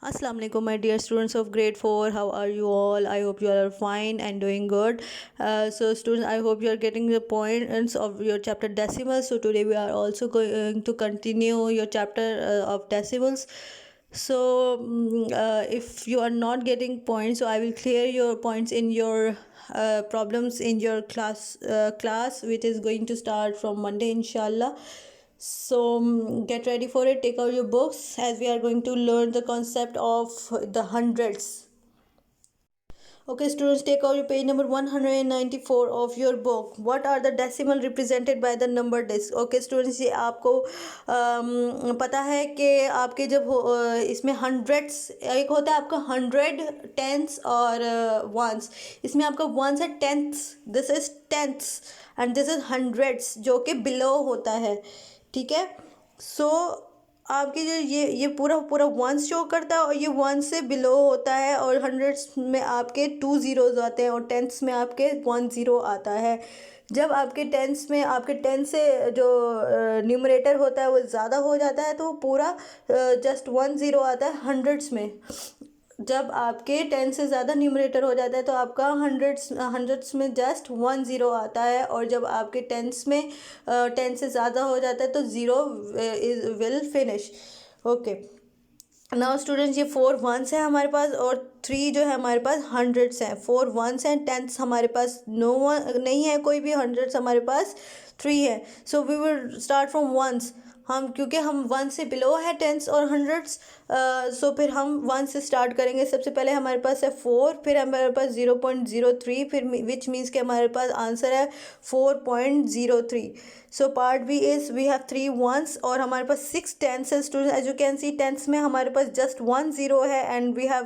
Assalamu alaikum, my dear students of grade 4. How are you all? I hope you all are fine and doing good. So students, I hope you are getting the points of your chapter decimals. So today we are also going to continue your chapter of decimals. So if you are not getting points, so I will clear your points in your problems in your class, which is going to start from Monday, inshallah. So get ready for it. Take out your books as we are going to learn the concept of the hundreds. Okay, students, take out your page number 194 of your book. What are the decimal represented by the number disk? Okay, students, ये आपको पता है कि आपके जब इसमें hundreds एक होता है आपका 100 टेंस और वंस. इसमें आपका वंस है tenths. This is tenths and this is hundreds जो कि बिलो होता है. ठीक है. सो आपके जो ये पूरा पूरा वंस शो करता है और ये वन से बिलो होता है और हंड्रेड्स में आपके 2 ज़ीरोज़ आते हैं और टेंथ्स में आपके 1 ज़ीरो आता है. जब आपके टेंस में आपके टेंस से जो न्यूमरेटर होता है वो ज़्यादा हो जाता है तो पूरा जस्ट 1 ज़ीरो आता है हंड्रेड्स में. जब आपके 10 से ज़्यादा न्यूमरेटर हो जाता है तो आपका हंड्रेड्स में जस्ट 1 ज़ीरो आता है. और जब आपके टेंस में 10 से ज़्यादा हो जाता है तो zero will finish. Okay, now students, ये 4 वंस है हमारे पास और 3 जो है हमारे पास हंड्रेड्स हैं. 4 वंस हैं, टेंथ्स हमारे पास नहीं है कोई भी. हंड्रेड्स हमारे पास 3 है. So we will start from ones. हम क्योंकि हम 1 से बिलो है टेंस और हंड्रेड्स, सो फिर हम 1 से स्टार्ट करेंगे. सबसे पहले हमारे पास है 4, फिर हमारे पास 0.03, फिर विच मीन्स कि हमारे पास आंसर है 4.03. So part B is we have 3 ones और हमारे पास 6 टेंस है. Student, as you can see tens में हमारे पास जस्ट 1 ज़ीरो है and we have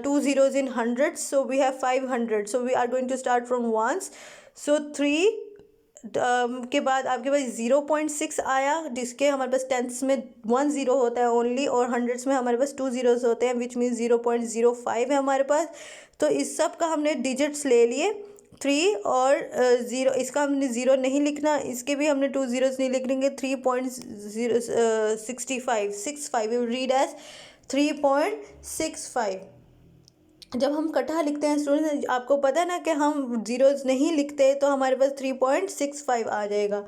2 zeros in hundreds. So we have 500. So we are going to start from ones. So 3 के बाद आपके पास 0.6 आया जिसके हमारे पास टेंथ्स में 1 ज़ीरो होता है ओनली और हंड्रेड्स में हमारे पास 2 ज़ीरोज़ होते हैं विच मीन्स 0.05 है हमारे पास. तो इस सब का हमने डिजिट्स ले लिए 3 और 0. इसका हमने ज़ीरो नहीं लिखना, इसके भी हमने 2 ज़ीरोज़ नहीं लिखेंगे. 3.65 वी रीड एज 3.65. जब हम कटा लिखते हैं स्टूडेंट, आपको पता है ना कि हम ज़ीरोज़ नहीं लिखते तो हमारे पास 3.65 आ जाएगा.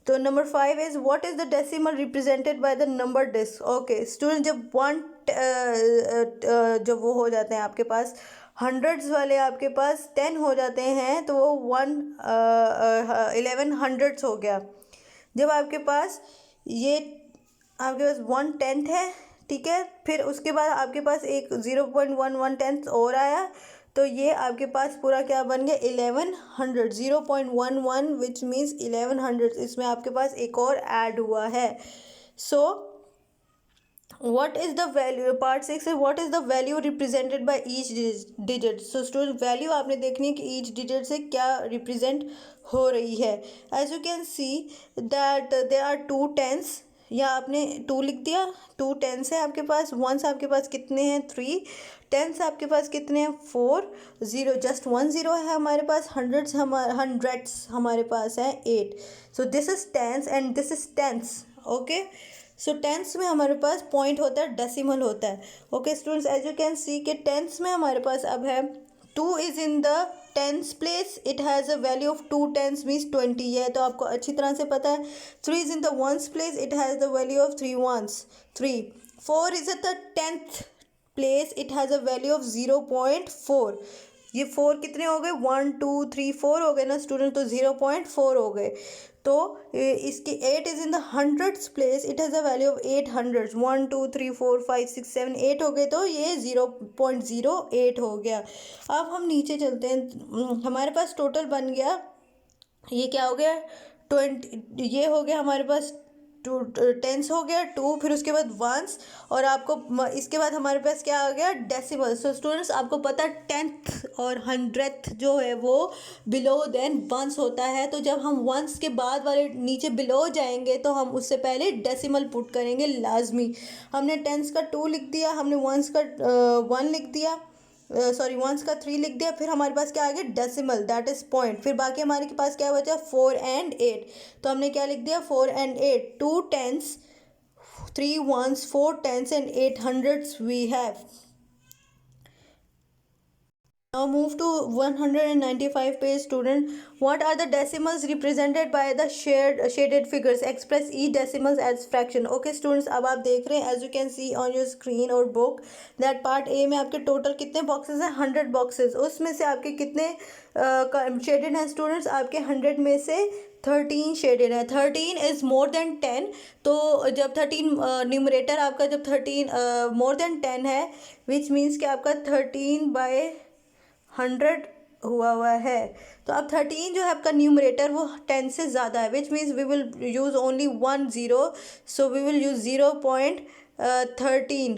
तो number 5 is what is the decimal represented by the number disk. Okay student, जब जब वो हो जाते हैं आपके पास हंड्रेड्स वाले आपके पास 10 हो जाते हैं तो वो 11 हंड्रेड्स हो गया. जब आपके पास ये आपके पास 1/10 है, ठीक है, फिर उसके बाद आपके पास एक 0.11 और आया तो ये आपके पास पूरा क्या बन गया 1100. 0.11 विच मीन्स 1100. इसमें आपके पास एक और ऐड हुआ है. So what is the value, part 6 है what is the value represented by each digit. So student, value आपने देखनी है कि ईच डिजिट से क्या रिप्रेजेंट हो रही है. As you can see that there are 2 tens. या आपने 2 लिख दिया, 2 टेंस है आपके पास. वंस आपके पास कितने हैं 3. टेंस आपके पास कितने हैं 4. ज़ीरो जस्ट 1 ज़ीरो है हमारे पास. हंड्रेड्स हमारे पास है 8. So this is tens and this is tens. Okay, so tens में हमारे पास पॉइंट होता है, डेसिमल होता है. Okay students, as you can see कि टेंस में हमारे पास अब है 2 is in the tens place. It has a value of 2 tens means 20 है तो आपको अच्छी तरह से पता है. 3 is in the ones place. It has the value of 3 ones 3. 4 is at the 10th place. It has a value of 0.4. ये 4 कितने हो गए 1 2 3 4 हो गए ना स्टूडेंट, तो 0.4 हो गए. तो इसकी 8 is in the hundreds place. It has a value of 800. 1 2 3 4 5 6 7 8 हो गए तो ये 0.08 हो गया. अब हम नीचे चलते हैं. हमारे पास टोटल बन गया, ये क्या हो गया 20. ये हो गया हमारे पास 2 टेंस हो गया 2, फिर उसके बाद वंस और आपको इसके बाद हमारे पास क्या आ गया डेसिमल. सो स्टूडेंट्स, आपको पता 10th और 100th जो है वो बिलो देन वंस होता है. तो जब हम वंस के बाद वाले नीचे बिलो जाएंगे तो हम उससे पहले डेसिमल पुट करेंगे लाजमी. हमने टेंस का 2 लिख दिया, हमने वंस का 1 लिख दिया, सॉरी वंस का 3 लिख दिया, फिर हमारे पास क्या आ गया डेसिमल दैट इज़ पॉइंट. फिर बाकी हमारे के पास क्या बचा 4 and 8. तो हमने क्या लिख दिया 4 and 8. 2 tens 3 ones, 4 tens and 8 hundreds we have. Now move to 195 page student. What are the decimals represented by the shaded figures? Express each decimals as fraction. Okay students, अब आप देख रहे हैं as you can see on your screen और book that part A में आपके total कितने boxes हैं? 100 बॉक्सेस. उसमें से आपके कितने शेडेड हैं स्टूडेंट्स? आपके 100 में से 13 शेडेड है. 13 इज़ मोर देन 10. तो जब 13 न्यूमरेटर आपका जब 13 मोर देन 10 है विच मीन्स कि आपका 13/100 हुआ है. तो अब 13 जो है आपका न्यूमरेटर वो 10 से ज़्यादा है which means we will use only 1 0. So we will use 0.13.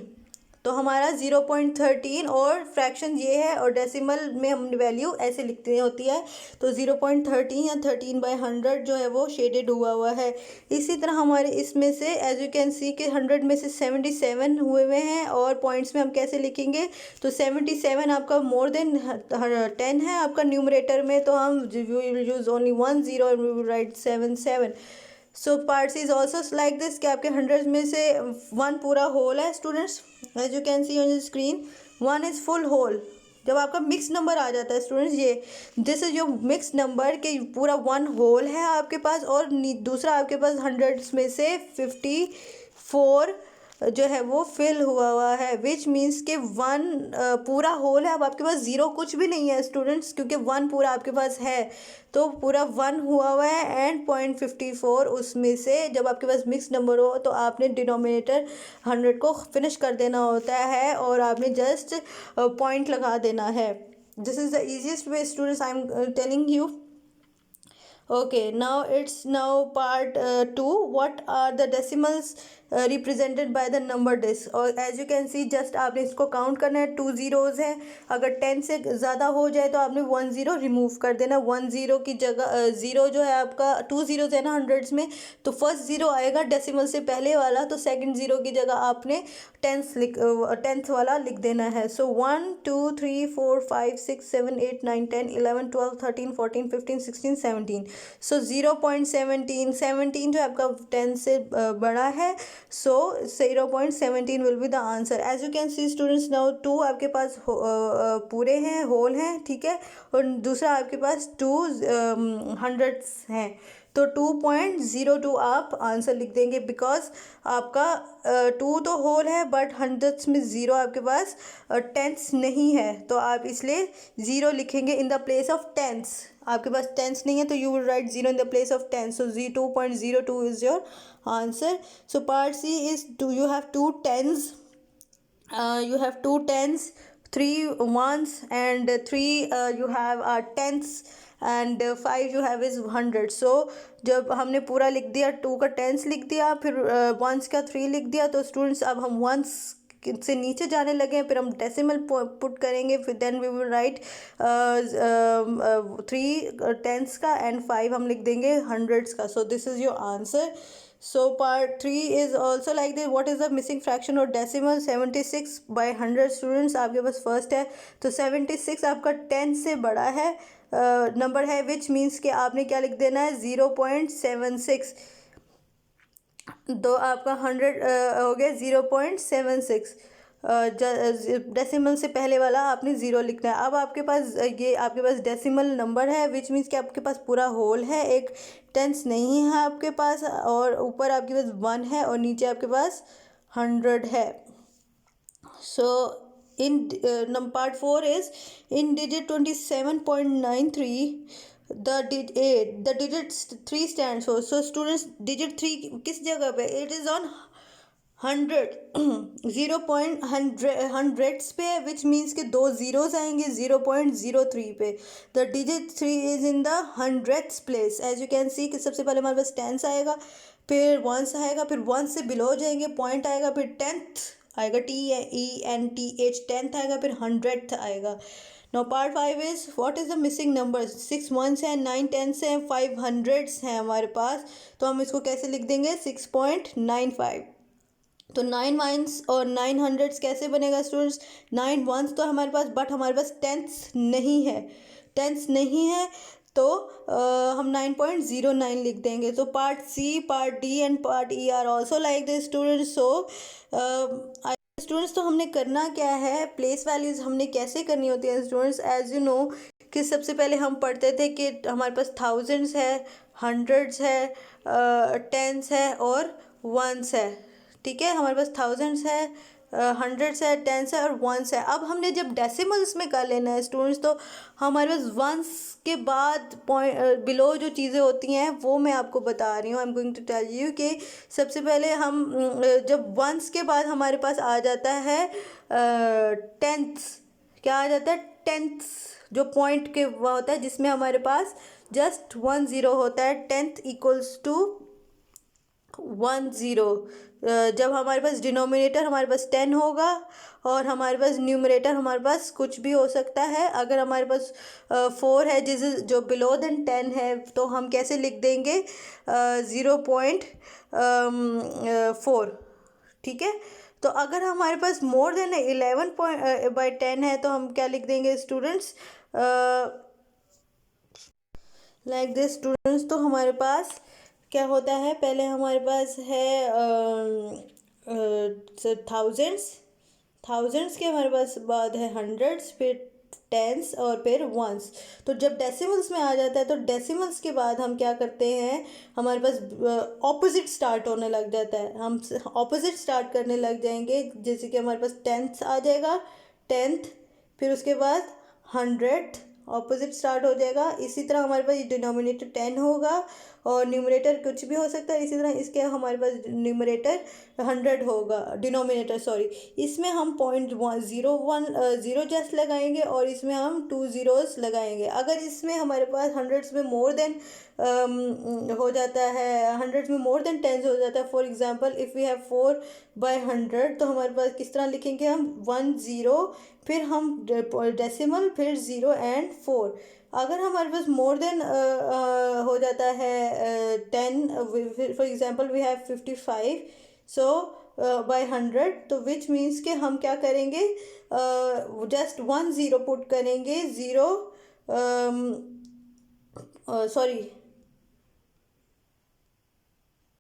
तो हमारा 0.13 और फ्रैक्शन ये है और डेसिमल में हम वैल्यू ऐसे लिखते होती है. तो 0.13 या 13/100 जो है वो शेडेड हुआ है. इसी तरह हमारे इसमें से एज यू कैन सी कि 100 में से 77 हुए हैं और पॉइंट्स में हम कैसे लिखेंगे? तो 77 आपका मोर देन 10 है आपका न्यूमरेटर में, तो हम will use only 1 0 and we will write 77. So part C is also like this कि आपके 100 में से 1 पूरा होल है students as you can see on the screen. 1 is full whole. जब आपका मिक्स नंबर आ जाता है स्टूडेंट्स, ये this is your mix number के पूरा 1 होल है आपके पास और दूसरा आपके पास 100 में से 54 जो है वो फिल हुआ है विच मीन्स के 1 पूरा होल है. अब आपके पास 0 कुछ भी नहीं है स्टूडेंट्स क्योंकि 1 पूरा आपके पास है. तो पूरा 1 हुआ है एंड 0.54 उसमें से जब आपके पास मिक्स नंबर हो तो आपने डिनोमिनेटर 100 को फिनिश कर देना होता है और आपने जस्ट पॉइंट लगा देना है. This is the easiest way students I am telling you. Okay, now it's now part 2. What are the decimals represented by the number disc? और as you can see just आपने इसको count करना है. 2 zeros है. अगर 10 से ज़्यादा हो जाए तो आपने 1 0 रिमूव कर देना. 1 0 की जगह 0 जो है आपका 2 zeros है ना 100s में, तो फर्स्ट 0 आएगा डेसिमल से पहले वाला, तो सेकंड 0 की जगह आपने 10th वाला लिख देना है. सो 1 2 3 4 5 6 7 8 9 10 11 12 13 14 15 16 17. सो 0.17 जो आपका 10 से बड़ा है. So 0.17 will be the answer. As you can see students now 2 आपके पास पूरे हैं होल हैं ठीक है और दूसरा आपके पास 2 हंड्रेड्स हैं. तो 2.02 आप आंसर लिख देंगे बिकॉज आपका 2 तो होल है बट हंड्रेड्स में 0 आपके पास टेंस नहीं है, तो आप इसलिए 0 लिखेंगे in the place of tens. आपके पास टेंस नहीं है तो you will write 0 in the place of tens. So 2.02 is your answer. So part C is you have 2 tens. You have 2 tens, 3 ones and 3 you have tenths and 5 you have is 100. So जब हमने पूरा लिख दिया 2 का tense लिख दिया फिर ones का 3 लिख दिया, तो स्टूडेंट्स अब हम ones से नीचे जाने लगे फिर हम डेसिमल पुट करेंगे. फिर then we will write 3 tens का एंड 5 हम लिख देंगे हंड्रेड्स का. So this is your answer. So part 3 is also like this. What is the missing fraction or decimal? 76/100 students आपके पास फर्स्ट है. तो 76 आपका 10 से बड़ा है नंबर है विच मीन्स कि आपने क्या लिख देना है 0.76. तो आपका 100 हो गया 0.76. डेसिमल से पहले वाला आपने 0 लिखना है. अब आपके पास ये आपके पास डेसिमल नंबर है विच मीन्स कि आपके पास पूरा होल है, एक टेंस नहीं है आपके पास और ऊपर आपके पास 1 है और नीचे आपके पास 100 है. So in part 4 is in digit 27.93 the digit 3 stands for. So students digit 3 किस जगह पे? It is on 100 0.100 पे विच मीन्स के 2 zeros आएंगे 0.03 पे. The digit 3 is in the 100th place. As you can see कि सबसे पहले हमारे पास टेंस आएगा फिर वंस आएगा फिर वंस से बिलो जाएंगे पॉइंट आएगा फिर 10th आएगा TENTH 10th आएगा फिर 100th आएगा. Now part 5 is what is the missing numbers? 6 ones हैं 9 10s हैं 5 hundreds हैं हमारे पास, तो हम इसको कैसे लिख देंगे 6.95. तो 9 ones और 9 hundreds कैसे बनेगा स्टूडेंट्स? 9 ones तो हमारे पास बट हमारे पास टेंस नहीं है. तो हम 9.09 लिख देंगे. तो part C, part D and part E are also like this students. So students, तो हमने करना क्या है, प्लेस वैल्यूज़ हमने कैसे करनी होती है स्टूडेंट्स. एज यू नो कि सबसे पहले हम पढ़ते थे कि हमारे पास थाउजेंड्स है, हंड्रेड्स है, टेंस है और वंस है. ठीक है, हमारे पास थाउजेंड्स है, हंड्रेड्स है, टेंस है और वंस है. अब हमने जब डेसिमल्स में कर लेना है स्टूडेंट्स, तो हमारे पास वंस के बाद पॉइंट बिलो जो चीज़ें होती हैं वो मैं आपको बता रही हूँ. I am going to tell you कि सबसे पहले हम जब वंस के बाद हमारे पास आ जाता है टेंथ्स. क्या आ जाता है? टेंथ्स, जो पॉइंट के वह होता है जिसमें हमारे पास जस्ट 10 होता है. Tenth equals to 10. जब हमारे पास डिनोमिनेटर हमारे पास 10 होगा और हमारे पास न्यूमरेटर हमारे पास कुछ भी हो सकता है. अगर हमारे पास 4 है जो बिलो देन 10 है, तो हम कैसे लिख देंगे? 0.4. ठीक है, तो अगर हमारे पास मोर देन 11/10 है तो हम क्या लिख देंगे स्टूडेंट्स? Like this students. तो हमारे पास क्या होता है, पहले हमारे पास है थाउजेंड्स के हमारे पास बाद है हंड्रेड्स, फिर टेंस और फिर वंस. तो जब डेसिमल्स में आ जाता है तो डेसिमल्स के बाद हम क्या करते हैं, हमारे पास ऑपोजिट स्टार्ट होने लग जाता है. हम ऑपोजिट स्टार्ट करने लग जाएंगे. जैसे कि हमारे पास टेंथ आ जाएगा, टेंथ, फिर उसके बाद हंड्रेड, ऑपोजिट स्टार्ट हो जाएगा. इसी तरह हमारे पास डिनोमिनेटर 10 होगा और न्यूमरेटर कुछ भी हो सकता है. इसी तरह इसके हमारे पास न्यूमरेटर 100 होगा, डिनोमिनेटर सॉरी. इसमें हम 0.01 जस्ट लगाएंगे और इसमें हम 2 zeros लगाएंगे. अगर इसमें हमारे पास हंड्रेड्स में मोर देन हो जाता है, हंड्रेड्स में मोर देन टेंस हो जाता है. For example if we have 4/100, तो हमारे पास किस तरह लिखेंगे हम? 10, फिर हम डेसिमल, फिर 0 एंड 4. अगर हमारे पास मोर देन हो जाता है 10, for example we have 55, so by 100, तो विच मीन्स के हम क्या करेंगे? जस्ट 10 पुट करेंगे. 0 सॉरी